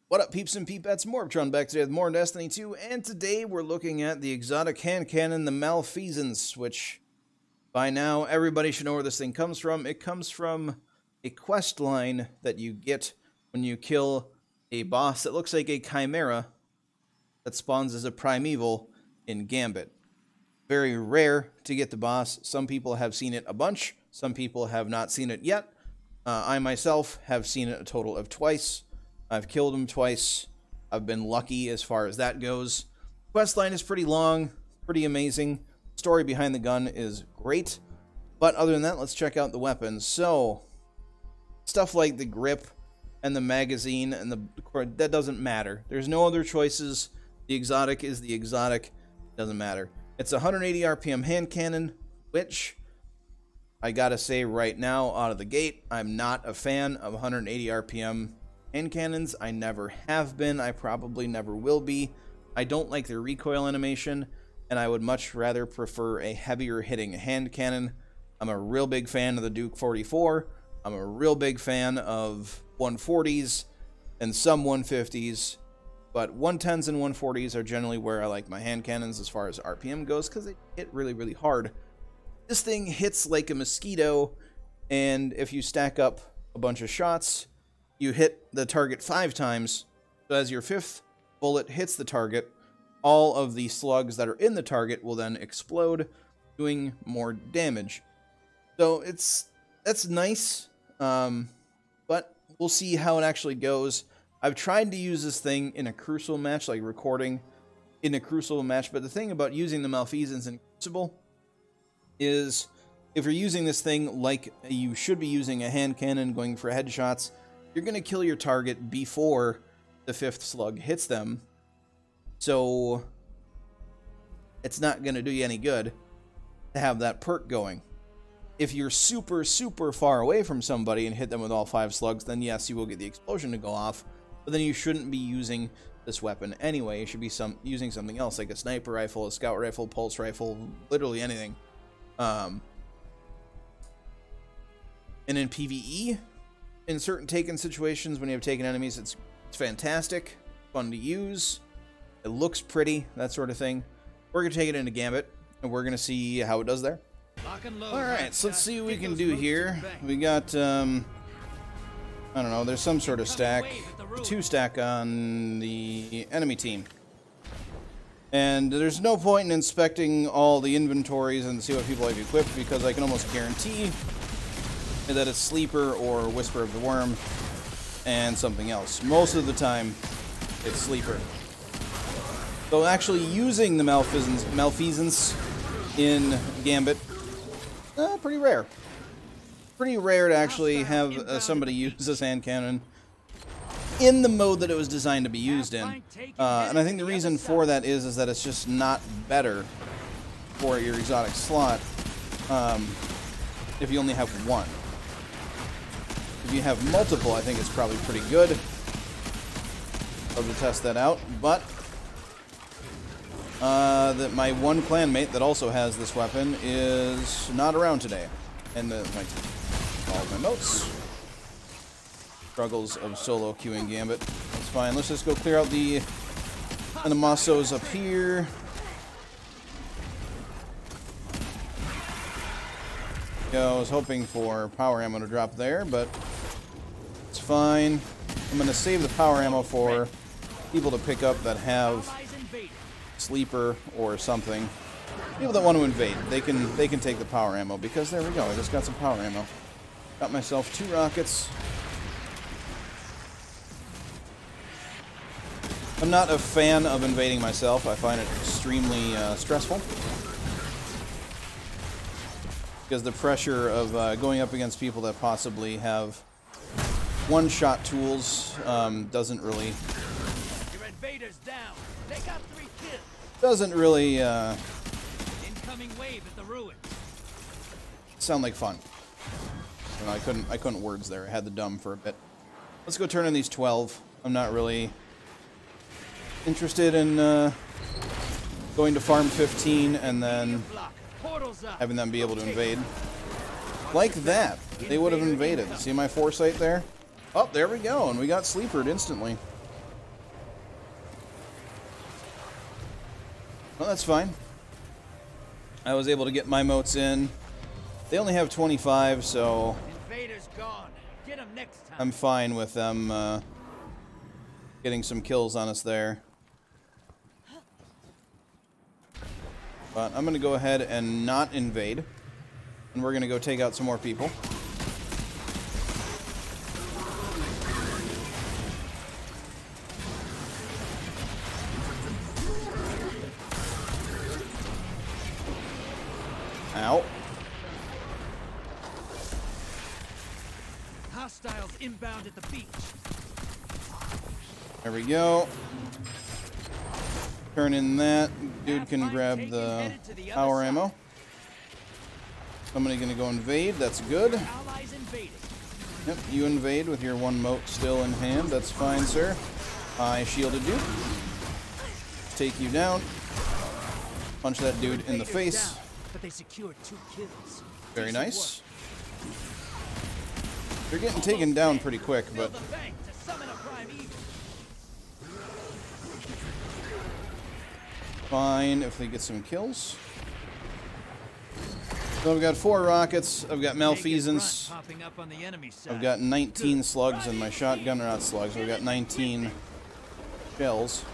What up, peeps and peepettes? MorbTron back today with more Destiny 2, and today we're looking at the exotic hand cannon, the Malfeasance, which by now everybody should know where this thing comes from. It comes from a quest line that you get when you kill a boss that looks like a chimera that spawns as a primeval in Gambit. Very rare to get the boss. Some people have seen it a bunch, some people have not seen it yet. I myself have seen it a total of twice. I've killed him twice. I've been lucky as far as that goes. Questline is pretty long, pretty amazing. Story behind the gun is great. But other than that, let's check out the weapons. So, stuff like the grip and the magazine and that doesn't matter. There's no other choices. The exotic is the exotic. Doesn't matter. It's a 180 RPM hand cannon, which I gotta say right now, out of the gate, I'm not a fan of 180 RPM hand cannons. I never have been. I probably never will be. I don't like the recoil animation, and I would much rather prefer a heavier hitting hand cannon. I'm a real big fan of the Duke 44. I'm a real big fan of 140s and some 150s, but 110s and 140s are generally where I like my hand cannons as far as RPM goes, because they hit really, really hard. This thing hits like a mosquito, and if you stack up a bunch of shots, you hit the target 5 times, so as your 5th bullet hits the target, all of the slugs that are in the target will then explode, doing more damage. So that's nice, but we'll see how it actually goes. I've tried to use this thing in a Crucible match, like recording in a Crucible match, but the thing about using the Malfeasance in Crucible is if you're using this thing like you should be using a hand cannon going for headshots, you're going to kill your target before the 5th slug hits them. So it's not going to do you any good to have that perk going. If you're super, super far away from somebody and hit them with all 5 slugs, then yes, you will get the explosion to go off. But then you shouldn't be using this weapon anyway. You should be using something else, like a sniper rifle, a scout rifle, pulse rifle, literally anything. And in PvE, in certain taken situations, when you have taken enemies, it's fantastic, fun to use, it looks pretty, that sort of thing. We're going to take it into Gambit, and we're going to see how it does there. Alright, so let's see what we can do here. We got, I don't know, there's some sort of stack, a 2 stack on the enemy team. And there's no point in inspecting all the inventories and see what people have equipped, because I can almost guarantee that it's Sleeper or Whisper of the Worm and something else. Most of the time, it's Sleeper. So actually using the Malfeasance in Gambit, pretty rare. Pretty rare to actually have somebody use this hand cannon in the mode that it was designed to be used in. And I think the reason for that is that it's just not better for your exotic slot if you only have one. If you have multiple, I think it's probably pretty good. I'll have to test that out, but my one clanmate that also has this weapon is not around today. And my team. All of my notes. Struggles of solo queuing Gambit. That's fine. Let's just go clear out the Animasos up here. I was hoping for power ammo to drop there, but it's fine. I'm going to save the power ammo for people to pick up that have Sleeper or something. People that want to invade, they can take the power ammo, because there we go. I just got some power ammo. Got myself 2 rockets. I'm not a fan of invading myself. I find it extremely stressful, because the pressure of going up against people that possibly have one-shot tools doesn't really Incoming wave at the ruin. Sound like fun. You know, I couldn't words there. I had the dumb for a bit. Let's go turn in these 12. I'm not really interested in going to farm 15 and then having them be able to invade. Like that. They would have invaded. See my foresight there? Oh, there we go. And we got Sleepered instantly. Well, that's fine. I was able to get my motes in. They only have 25, so Invader's gone. Get him next time. I'm fine with them getting some kills on us there. But I'm going to go ahead and not invade. And we're going to go take out some more people. Ow. Hostiles inbound at the beach. There we go. Turn in that. Dude can grab the power ammo. Somebody gonna go invade. That's good. Allies invaded. Yep, you invade with your one mote still in hand. That's fine, sir. I shielded you. Take you down. Punch that dude in the face. Down, but they secured 2 kills. Very nice. They're getting taken down pretty quick, but Build a bank to summon a prime evil. fine if they get some kills. So I've got 4 rockets, I've got Malfeasance, Popping up on the enemy side. I've got 19 slugs in my shotgun, or not slugs, I've got 19 shells.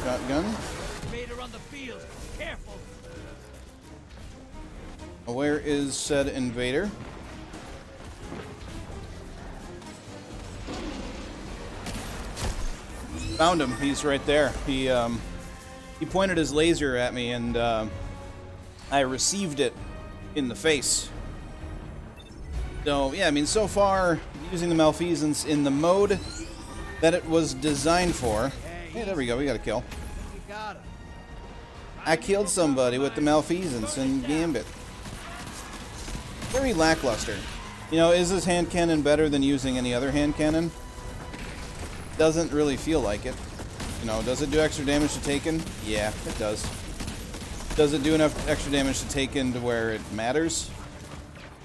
Shotgun. Invader on the field. Careful. Where is said invader? Found him, he's right there. He pointed his laser at me and I received it in the face. So, yeah, I mean, so far, using the Malfeasance in the mode that it was designed for. Hey, there we go, we got a kill. You got him. I killed somebody with the Malfeasance in Gambit. Very lackluster. You know, is this hand cannon better than using any other hand cannon? Doesn't really feel like it. You know, does it do extra damage to Taken? Yeah, it does. Does it do enough extra damage to Taken to where it matters?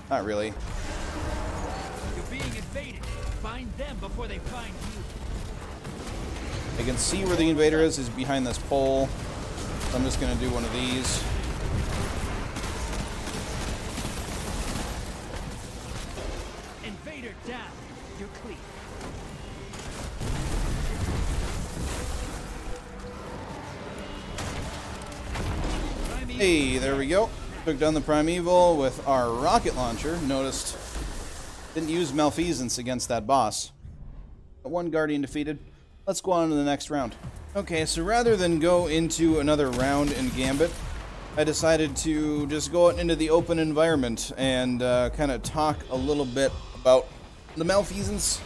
Not really. You're being invaded. Find them before they find you. I can see where the invader is. He's behind this pole. So I'm just going to do one of these. Invader down. You're clear. Hey, there we go. Took down the Primeval with our rocket launcher. Noticed, didn't use Malfeasance against that boss. But 1 Guardian defeated. Let's go on to the next round. Okay, so rather than go into another round in Gambit, I decided to just go out into the open environment and kind of talk a little bit about the Malfeasance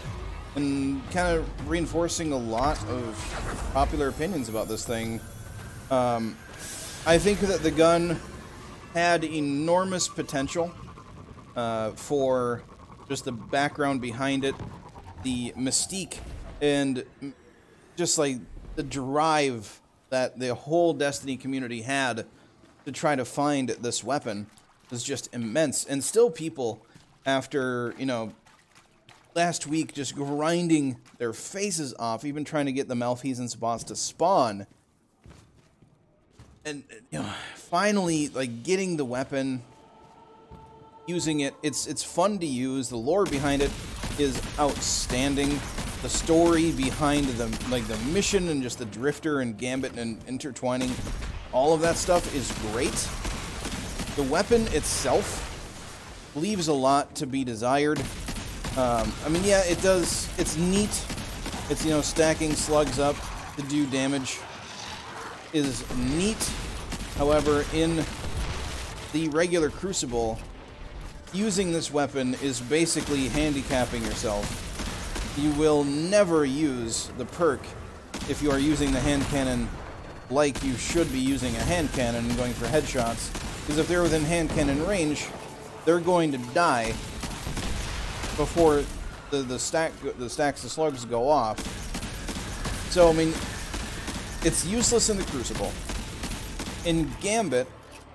and kind of reinforcing a lot of popular opinions about this thing. I think that the gun had enormous potential for just the background behind it, the mystique, and just like the drive that the whole Destiny community had to try to find this weapon was just immense. And still people, after, you know, last week just grinding their faces off, even trying to get the Malfeasance boss to spawn, and you know, finally, like, getting the weapon, using it, it's fun to use. The lore behind it is outstanding. The story behind the mission and just the Drifter and Gambit and intertwining, all of that stuff is great. The weapon itself leaves a lot to be desired. I mean, yeah, it does. It's neat. It's, you know, stacking slugs up to do damage is neat. However, in the regular Crucible, using this weapon is basically handicapping yourself. You will never use the perk if you are using the hand cannon like you should be using a hand cannon and going for headshots, because if they're within hand cannon range, they're going to die before the stacks of slugs go off. So, I mean, it's useless in the Crucible. In Gambit,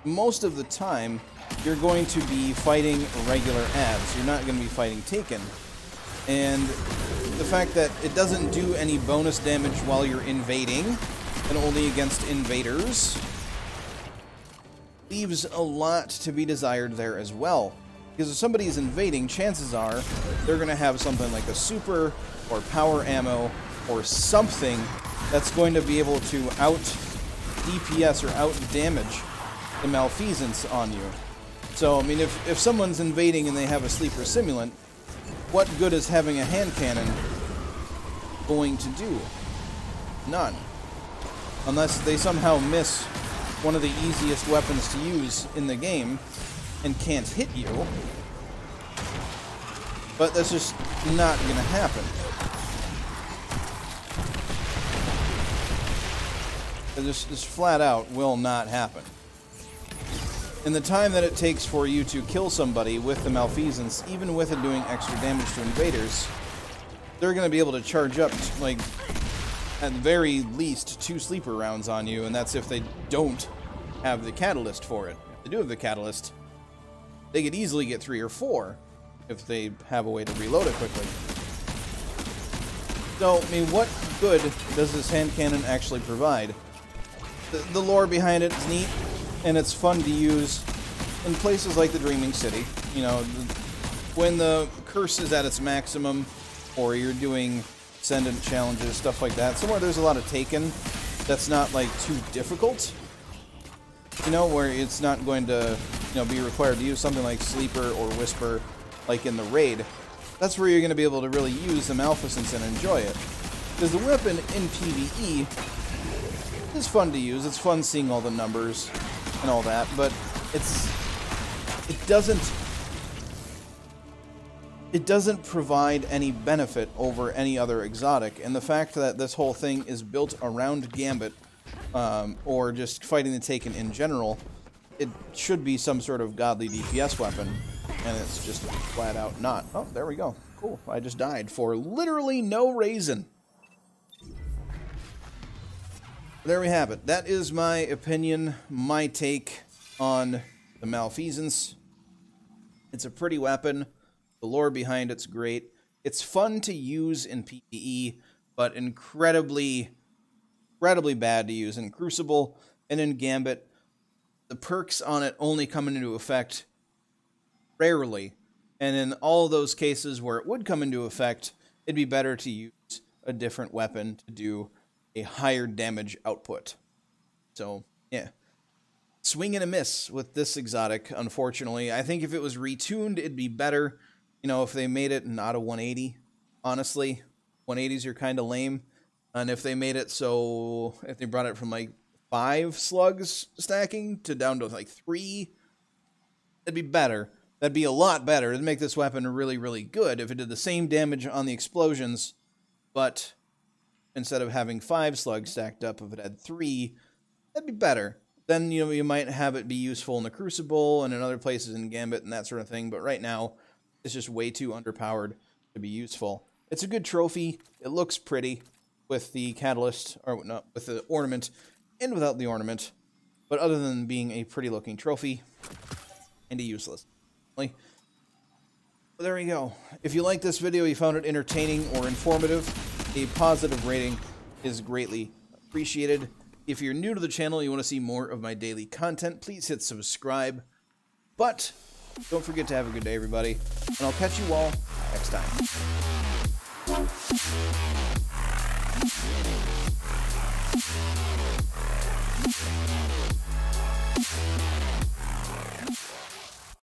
most of the time, you're going to be fighting regular ads. You're not going to be fighting Taken. And the fact that it doesn't do any bonus damage while you're invading and only against invaders leaves a lot to be desired there as well. Because if somebody is invading, chances are they're going to have something like a super or power ammo or something that's going to be able to out DPS or out damage the Malfeasance on you. So, I mean, if someone's invading and they have a sleeper simulant, what good is having a hand cannon going to do? None. Unless they somehow miss one of the easiest weapons to use in the game and can't hit you. But that's just not going to happen. It just flat out will not happen. And the time that it takes for you to kill somebody with the Malfeasance, even with it doing extra damage to invaders, they're going to be able to charge up, like, at the very least 2 sleeper rounds on you, and that's if they don't have the catalyst for it. If they do have the catalyst, they could easily get 3 or 4 if they have a way to reload it quickly. So, I mean, what good does this hand cannon actually provide? The lore behind it is neat, and it's fun to use in places like the Dreaming City. You know, when the curse is at its maximum, or you're doing Ascendant challenges, stuff like that. Somewhere there's a lot of Taken that's not, like, too difficult. You know, where it's not going to, you know, be required to use something like Sleeper or Whisper, like in the raid. That's where you're going to be able to really use the Malfeasance and enjoy it. Because the weapon in PvE is fun to use. It's fun seeing all the numbers and all that, but it doesn't provide any benefit over any other exotic. And the fact that this whole thing is built around Gambit, or just fighting the Taken in general, it should be some sort of godly DPS weapon, and it's just flat out not. Oh, there we go. Cool. I just died for literally no reason. There we have it. That is my opinion, my take on the Malfeasance. It's a pretty weapon. The lore behind it's great. It's fun to use in PvE, but incredibly bad to use in Crucible and in Gambit. The perks on it only come into effect rarely, and in all those cases where it would come into effect, it'd be better to use a different weapon to do a higher damage output. So, yeah. Swing and a miss with this exotic, unfortunately. I think if it was retuned, it'd be better. You know, if they made it not a 180, honestly. 180s are kind of lame. And if they made it so, if they brought it from like 5 slugs stacking to down to like 3, it'd be better. That'd be a lot better. It'd make this weapon really, really good if it did the same damage on the explosions, but instead of having 5 slugs stacked up, if it had 3, that'd be better. Then, you know, you might have it be useful in the Crucible and in other places in Gambit and that sort of thing, but right now, it's just way too underpowered to be useful. It's a good trophy. It looks pretty with the catalyst, or not, with the ornament and without the ornament. But other than being a pretty looking trophy, kinda useless. But there we go. If you like this video, you found it entertaining or informative, a positive rating is greatly appreciated. If you're new to the channel and you want to see more of my daily content, please hit subscribe. But don't forget to have a good day, everybody, and I'll catch you all next time.